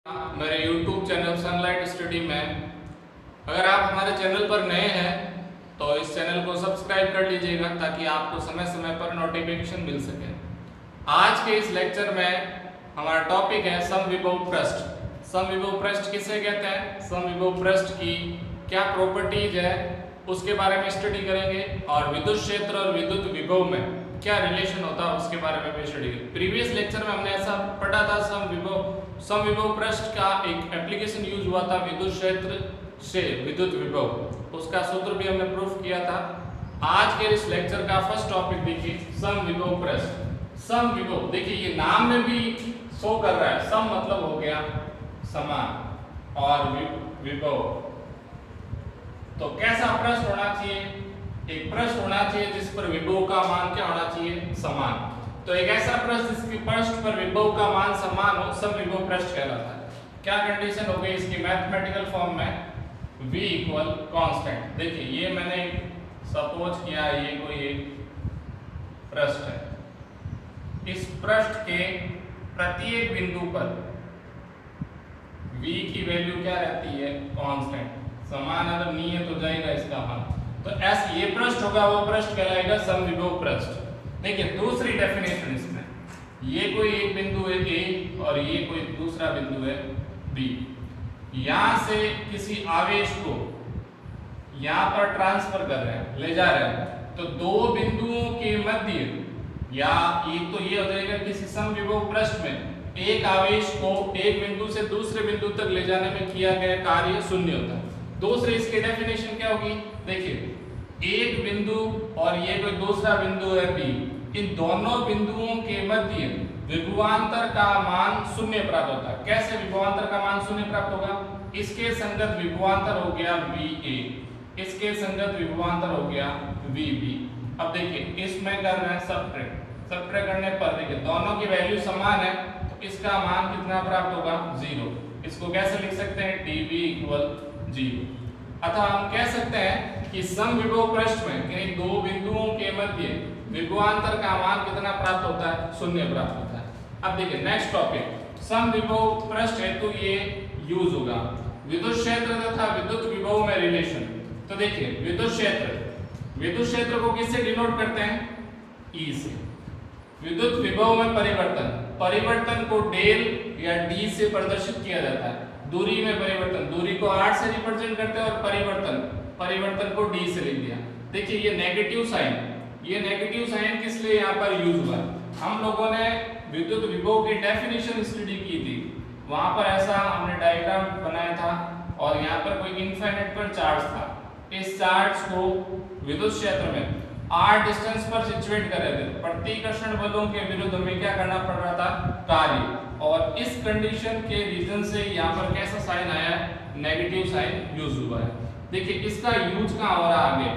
मेरे YouTube channel sunlight study में अगर आप हमारे चैनल पर नए हैं तो इस चैनल को सब्सक्राइब कर लीजिएगा ताकि आपको समय समय पर नोटिफिकेशन मिल सके। आज के इस लेक्चर में हमारा टॉपिक है समविभव पृष्ठ। समविभव पृष्ठ किसे कहते हैं, समविभव पृष्ठ की क्या प्रॉपर्टीज है उसके बारे में स्टडी करेंगे और विद्युत क्षेत्र और विद्युत विभव में क्या रिलेशन होता है उसके बारे में भी स्टडी करेंगे। प्रीवियस लेक्चर में हमने ऐसा पढ़ा था समविभव पृष्ठ का एक एप्लीकेशन यूज हुआ था विद्युत क्षेत्र से विद्युत विभव, उसका सूत्र भी हमने प्रूफ किया था। आज के इस लेक्चर का फर्स्ट टॉपिक देखिए समविभव पृष्ठ। समविभव देखिए ये नाम में भी शो कर रहा है, सम मतलब हो गया समान और विभव तो कैसा पृष्ठ होना चाहिए, एक पृष्ठ होना चाहिए जिस पर विभव का मान क्या होना चाहिए, समान। तो एक ऐसा पृष्ठ जिसके पृष्ठ पर विभव का मान समान हो समविभव पृष्ठ कहलाता है। क्या कंडीशन हो गई इसकी मैथमेटिकल फॉर्म में, v इक्वल कांस्टेंट। देखिए ये मैंने सपोज किया ये कोई एक पृष्ठ है, इस पृष्ठ के प्रत्येक बिंदु पर v की वैल्यू क्या रहती है, कांस्टेंट। समान अगर नहीं है तो जाएगा इसका मान, तो ऐसे ये पृष्ठ होगा वो पृष्ठ कहलाएगा समविभव पृष्ठ। देखिए दूसरी डेफिनेशन इसमें, ये कोई एक बिंदु है A और ये कोई दूसरा बिंदु है B, यहां से किसी आवेश को यहां पर ट्रांसफर कर रहे हैं, ले जा रहे हैं, तो दो बिंदुओं के मध्य या एक तो ये हो जाएगा किसी समविभव पृष्ठ में एक आवेश को एक बिंदु से दूसरे बिंदु तक ले जाने में किया गया कार्य शून्य होता है। दूसरी इसकी डेफिनेशन क्या होगी, देखिए एक बिंदु और ये कोई दूसरा बिंदु है B, इन दोनों बिंदुओं के मध्य विभवांतर का मान शून्य प्राप्त होता है। कैसे विभवांतर का मान शून्य प्राप्त होगा, इसके संगत विभवांतर हो गया VA, इसके संगत विभवांतर हो गया VB। अब देखिए इसमें कर रहे हैं सब्ट्रैक्ट करने पर देखिए दोनों की वैल्यू समान है तो इसका मान कितना प्राप्त होगा, 0। इसको कैसे लिख सकते हैं, dV इक्वल 0। अतः हम कह सकते हैं कि समविभव पृष्ठ में कहीं दो बिंदुओं के मध्य विभवांतर का मान कितना प्राप्त होता है, शून्य प्राप्त होता है। अब देखिए नेक्स्ट टॉपिक, समविभव पृष्ठ हेतु ये यूज होगा विद्युत क्षेत्र तथा विद्युत विभव में रिलेशन। तो देखिए विद्युत क्षेत्र को किससे डिनोट करते हैं, E से। विद्युत विभव में परिवर्तन को डेल या D से प्रदर्शित किया जाता है। दूरी में परिवर्तन, दूरी को R से रिप्रेजेंट करते हैं और परिवर्तन को D से लिख दिया। देखिए ये नेगेटिव साइन किस लिए यहाँ पर यूज हुआ, हम लोगों ने विद्युत विभव की डेफिनेशन स्टडी की थी, वहां पर ऐसा हमने डायग्राम बनाया था और यहाँ पर कोई इनफाइनाइट पर चार्ज था, इस चार्ज को विद्युत क्षेत्र में r डिस्टेंस पर सिचुएट कर रहे थे, प्रतिकर्षण बलों के विरुद्ध में क्या करना पड़ रहा था, कार्य, और इस कंडीशन के रीजन से यहाँ पर कैसा साइन आया है, नेगेटिव साइन यूज हुआ है। देखिए इसका यूज कहाँ हो रहा है आगे,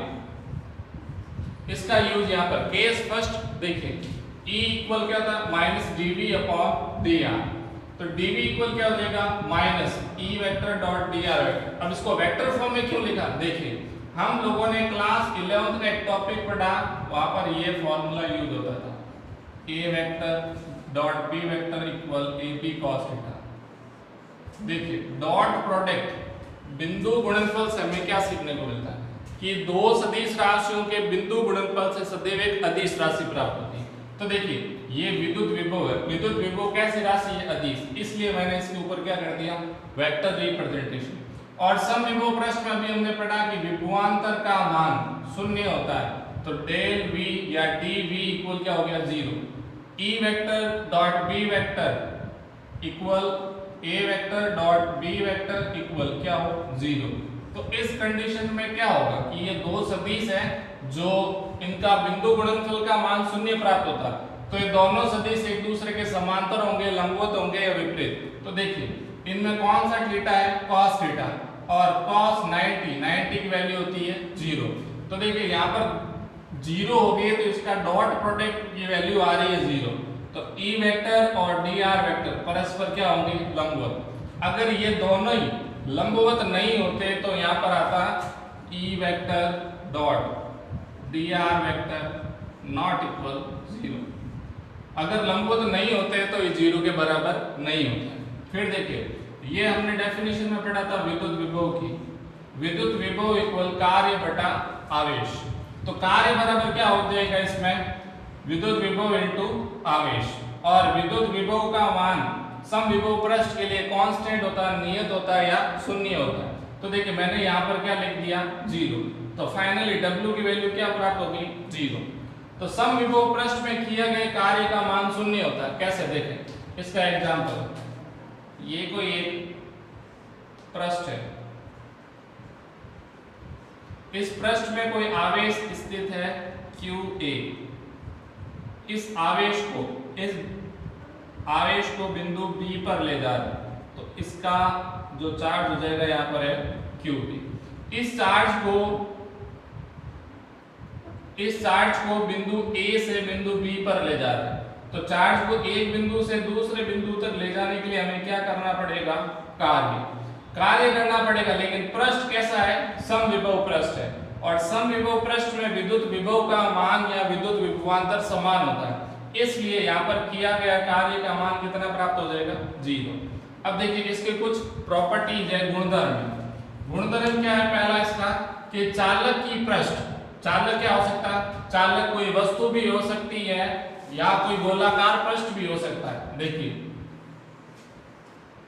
इसका यूज यहाँ पर केस फर्स्ट देखिए E इक्वल क्या था, माइनस dV अपॉन dr, तो dV इक्वल क्या हो जाएगा, minus E vector dot dr vector. अब इसको वेक्टर फॉर्म में क्यों लिखा, देखिए हम लोगों ने क्लास 11th का एक टॉपिक पढ़ा, वहां पर ये फॉर्मूला यूज होता था, A vector dot B vector equal AB cos theta. देखिए डॉट प्रोडक्ट बिंदु गुणनफल से हमें क्या सीखने को मिलता है कि दो सदिश राशियों के बिंदु गुणनफल से सदैव एक अदिश राशि प्राप्त होती है। तो देखिए ये विद्युत विभव है, विद्युत विभव कैसी राशि है, अदिश, इसलिए मैंने इसके ऊपर क्या कर दिया, वेक्टर रिप्रेजेंटेशन। और समविभव पृष्ठ में भी हमने पढ़ा कि विभवांतर का मान शून्य होता है, तो डेल V या dV इक्वल क्या हो गया, 0। E vector dot B vector equal A vector dot B vector equal क्या हो, 0। तो इस कंडीशन में क्या होगा कि ये दो सदिश हैं जो इनका बिंदु गुणनफल का मान शून्य प्राप्त होता है, तो ये दोनों सदिश एक दूसरे के समांतर होंगे, लंबवत होंगे या विपरीत। तो देखिए इनमें कौन सा थीटा है, cos थीटा, और cos 90 की वैल्यू होती है 0। तो देखिए यहाँ पर 0 हो गई तो इसका डॉट प्रोडक्ट की वैल्यू आ रही है 0, तो E वेक्टर और dr वेक्टर परस्पर क्या होंगे, लंबवत। अगर ये दोनों ही लंबवत नहीं होते तो यहाँ पर आता E vector dot dr vector not equal 0। अगर लंबवत नहीं होते तो ये 0 के बराबर नहीं होता। फिर देखिए ये हमने डेफिनेशन में पढ़ा था विद्युत विभव की। विद्युत विभव इक्वल कार्य बटा आवेश। तो कार्य बराबर क्या हो जाएगा इसमें, विद्युत विभव इनटू आवेश। और विद्युत विभव का मान सम विभव पृष्ठ के लिए कांस्टेंट होता है, नियत होता है या शून्य होता है। तो देखिए मैंने यहाँ पर क्या लिख दिया, 0। तो फाइनली W की वैल्यू क्या प्राप्त होगी, 0। तो सम विभव पृष्ठ में किया गए कार्य का मान शून्य होता है। कैसे देखें इसका एग्जांपल, ये कोई एक पृष्ठ है, इस पृष्ठ में कोई आवेश स्थित है QA। इस आवेश को बिंदु B पर ले जा रहा है, तो इसका जो चार्ज हो जाएगा यहाँ पर है QB। इस चार्ज को बिंदु A से बिंदु B पर ले जा रहा है। तो चार्ज को एक बिंदु से दूसरे बिंदु तक ले जाने के लिए हमें क्या करना पड़ेगा, कार्य करना पड़ेगा। लेकिन पृष्ठ कैसा है, समविभव पृष्ठ है। और समविभव पृष्ठ में विद्युत विभव का मान या विद्युत विभवांतर समान होता है, इसलिए यहाँ पर किया गया कार्य का मान कितना प्राप्त हो जाएगा, 0। अब देखिए इसके कुछ प्रॉपर्टीज है, गुणधर्म क्या है। पहला इसका कि चालक की पृष्ठ, चालक क्या हो सकता है, चालक कोई वस्तु भी हो सकती है या कोई गोलाकार पृष्ठ भी हो सकता है। देखिए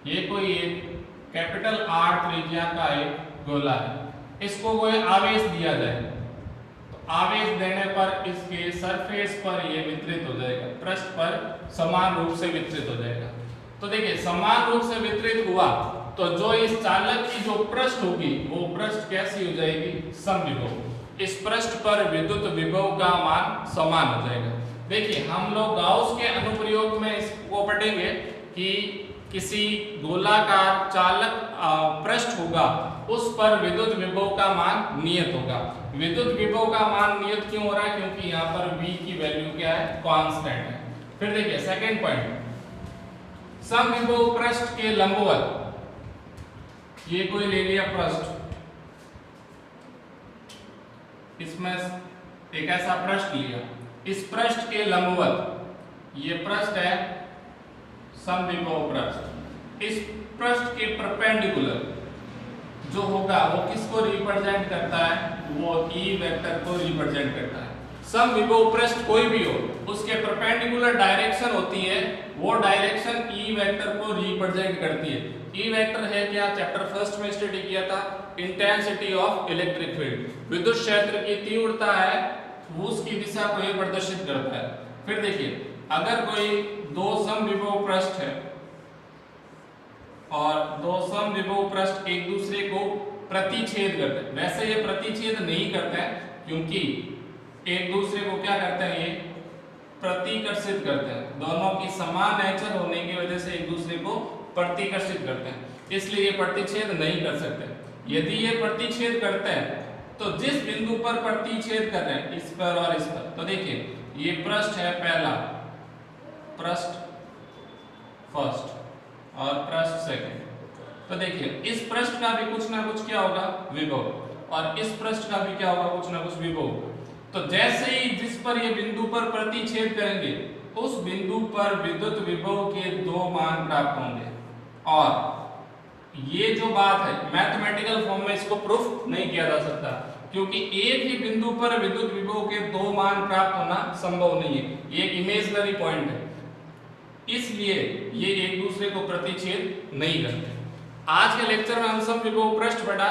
ये कोई एक कैपिटल R त्रिज्या का एक गोला है, इसको कोई आवेश दिया जाए, तो आवेश देने पर इसके सरफेस पर ये वितरित हो जाएगा, पृष्ठ पर समान रूप से वितरित हो जाएगा। तो देखिए समान रूप से वितरित हुआ तो जो इस चालक की जो पृष्ठ होगी वो पृष्ठ कैसी हो जाएगी, समविभव। इस पृष्ठ पर विद्युत विभव का मान समान हो जाएगा। देखिए हम लोग गाउस के अनुप्रयोग में इसको पढ़ेंगे कि किसी गोलाकार चालक पृष्ठ होगा, उस पर विद्युत विभव का मान नियत होगा। विद्युत विभव का मान नियत क्यों हो रहा है, क्योंकि यहाँ पर V की वैल्यू क्या है, कांस्टेंट है। फिर देखिए सेकंड पॉइंट, समविभव पृष्ठ के लंबवत, ये कोई ले लिया पृष्ठ, इसमें एक ऐसा पृष्ठ लिया, इस पृष्ठ के लंबवत ये पृष्ठ है समविभव पृष्ठ। इस पृष्ठ के परपेंडिकुलर जो होगा वो किसको रिप्रेजेंट करता है, वो E वेक्टर को रिप्रेजेंट करता है। समविभव पृष्ठ कोई भी हो उसके परपेंडिकुलर डायरेक्शन होती है, वो डायरेक्शन E वेक्टर को रिप्रेजेंट करती है। E वेक्टर है क्या, चैप्टर फर्स्ट में स्टडी किया था, इंटेंसिटी ऑफ इलेक्ट्रिक फील्ड। विद्युत क्षेत्र की तीव्रता है, उसकी दिशा को ये प्रदर्शित करता है। फिर देखिए अगर कोई दो समविभव पृष्ठ है और दो समविभव पृष्ठ एक दूसरे को प्रतिच्छेद करते हैं, वैसे ये प्रतिच्छेद नहीं करते हैं क्योंकि एक दूसरे को क्या करते हैं, ये प्रतिकर्षित करते हैं। दोनों की समान नेचर होने की वजह से एक दूसरे को प्रतिकर्षित करते हैं, इसलिए ये प्रतिच्छेद नहीं कर सकते। यदि ये प्रतिच्छेद करते हैं तो जिस बिंदु पर प्रतिच्छेद कर रहे हैं, इस पर और इस पर, तो देखिए ये पृष्ठ है पहला, पृष्ठ फर्स्ट और पृष्ठ सेकंड। तो देखिए इस पृष्ठ का भी कुछ ना कुछ क्या होगा, विभव, और इस पृष्ठ का भी क्या होगा, कुछ ना कुछ विभव। तो जैसे ही जिस पर ये बिंदु पर प्रतिच्छेद करेंगे उस बिंदु पर विद्युत विभव के दो मान प्राप्त होंगे। और ये जो बात है मैथमेटिकल फॉर्म में इसको प्रूफ नहीं किया जा सकता, क्योंकि एक ही बिंदु पर विद्युत विभव के दो मान प्राप्त होना संभव नहीं है, ये एक इमेजिनरी पॉइंट है, इसलिए ये एक दूसरे को प्रतिच्छेद नहीं करते। आज के लेक्चर में हम समविभव पृष्ठ पढ़ा,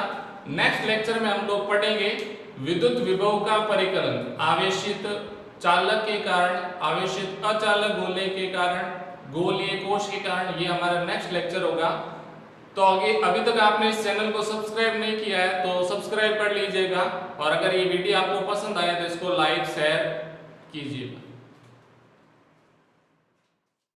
नेक्स्ट लेक्चर में हम लोग पढ़ेंगे विद्युत विभव का परिकलन, आवेशित चालक के कारण, आवेशित अचालक गोले के कारण, गोलीय कोश के कारण। ये हमारा नेक्स्ट लेक्चर होगा। तो अभी तक आपने इस चैनल को सब्सक्राइब नहीं किया है तो सब्सक्राइब कर लीजिएगा, और अगर ये वीडियो आपको पसंद आए तो इसको लाइक शेयर कीजिएगा।